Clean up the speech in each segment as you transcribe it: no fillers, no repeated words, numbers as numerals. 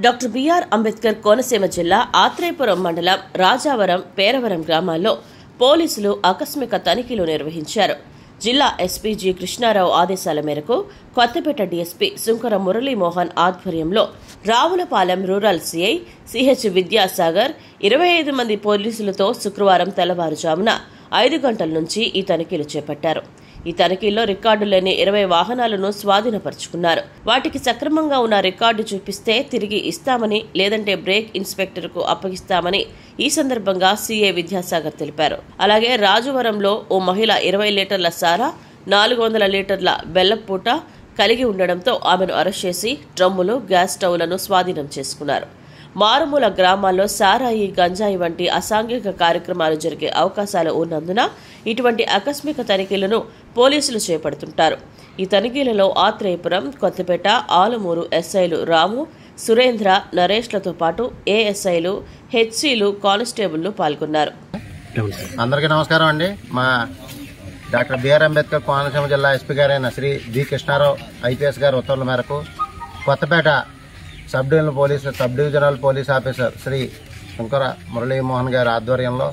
Doctor BR Ambedkar Konaseema జిల్లా ఆత్రేయపురం మండలం రాజావరం పేరవరం గ్రామాల్లో పోలీసులు ఆకస్మిక తనిఖీలు నిర్వహించారు. జిల్లా ఎస్పీ జి కృష్ణారావు ఆదేశాల మేరకు కొత్తపేట డీఎస్పీ సుంకర మురళీమోహన్ ఆధ్వర్యంలో Ravulapalem rural CI CH Vidyasagar 25 మంది పోలీసులతో శుక్రవారం తెల్లవారుజామున 5 గంటల నుంచి ఈ తనిఖీలు చేపట్టారు. ఈ తనిఖీల్లో రికార్డు లేని 20 వాహనాలను స్వాధీనపరుచుకున్నారు. వాటికి సక్రమంగా ఉన్న రికార్డు చూపిస్తే తిరిగి ఇస్తామని, లేదంటే బ్రేక్ ఇన్స్పెక్టర్కు అప్పగిస్తామని ఈ సందర్భంగా సీఏ విద్యాసాగర్ తెలిపారు. అలాగే రాజవరంలో ఓ మహిళ 20 లీటర్ల సారా, 400 లీటర్ల బెల్లపూట కలిగి ఉండడంతో ఆమెను అరెస్ట్ చేసి డ్రమ్ములు, గ్యాస్ స్టవ్లను స్వాధీనం చేసుకున్నారు. మారుమూల గ్రామాల్లో సారాయి, గంజాయి వంటి అసాంఘిక కార్యక్రమాలు జరిగే అవకాశాలు ఉన్నందున ఇటువంటి ఆకస్మిక తనిఖీలను పోలీసులు చేపడుతుంటారు. ఈ తనిఖీలలో ఆత్రేయపురం, కొత్తపేట, ఆలమూరు ఎస్ఐలు రాము, సురేంద్ర, నరేష్లతో పాటు ఏఎస్ఐలు, హెచ్సీలు, కానిస్టేబుళ్లు పాల్గొన్నారు. అందరికీ నమస్కారం అండి. మా డాక్టర్ బిఆర్ అంబేద్కర్ కోనసీమ జిల్లా ఎస్పీ గారైన శ్రీ జి కృష్ణారావు ఐపీఎస్ గారి ఉత్తర్వుల మేరకు Kothapeta sub divisional police officer Shri Sankara Muralimohan గారి ఆధ్వర్యంలో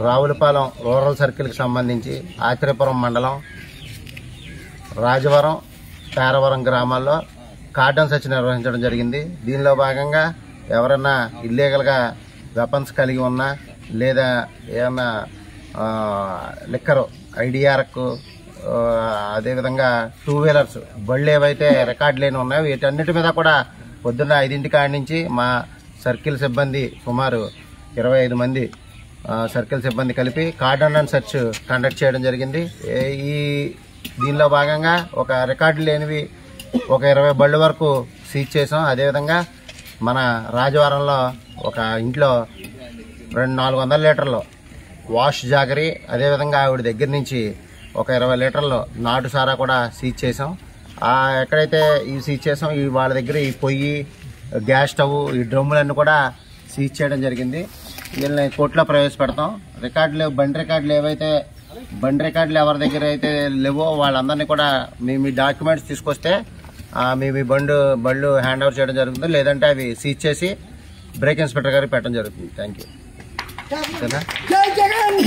రావులపాలెం రూరల్ సర్కిల్కి సంబంధించి ఆత్రేయపురం మండలం రాజవరం, పేరవరం గ్రామాల్లో కార్డన్ సెర్చ్ నిర్వహించడం జరిగింది. దీనిలో భాగంగా ఎవరన్నా ఇల్లీగల్గా వెపన్స్ కలిగి ఉన్నా, లేదా ఏమన్నా లిక్కరు, ఐడిఆర్కు, అదేవిధంగా 2 వీలర్స్ బళ్ళు ఏవైతే రికార్డు లేని ఉన్నాయో వీటన్నిటి మీద కూడా పొద్దున్న 5 కాడి నుంచి మా సర్కిల్ సిబ్బంది సుమారు 25 మంది సర్కిల్ సిబ్బంది కలిపి కార్డన్ సెర్చ్ కండక్ట్ చేయడం జరిగింది. దీనిలో భాగంగా ఒక రికార్డు లేనివి ఒక 20 బళ్ళు వరకు సీజ్ చేసాం. అదేవిధంగా మన రాజవారంలో ఒక ఇంట్లో 400 లీటర్లు వాష్ జాగరీ, అదేవిధంగా ఆవిడ దగ్గర నుంచి ఒక 20 లీటర్లు నాటు సారా కూడా సీజ్ చేసాం. ఎక్కడైతే ఇవి సీజ్ చేసాం, వాళ్ళ దగ్గర ఈ పొయ్యి, గ్యాస్ స్టవ్, ఈ డ్రమ్ములన్నీ కూడా సీజ్ చేయడం జరిగింది. వీళ్ళని కోర్టులో ప్రవేశపెడతాం. బండి రికార్డులు ఎవరి దగ్గర అయితే లేవో వాళ్ళందరినీ కూడా మీ డాక్యుమెంట్స్ తీసుకొస్తే మీ బళ్ళు హ్యాండ్ ఓవర్ చేయడం జరుగుతుంది. లేదంటే అవి సీజ్ చేసి బ్రేక్ ఇన్స్పెక్టర్ గారికి పెట్టడం జరుగుతుంది. Thank you.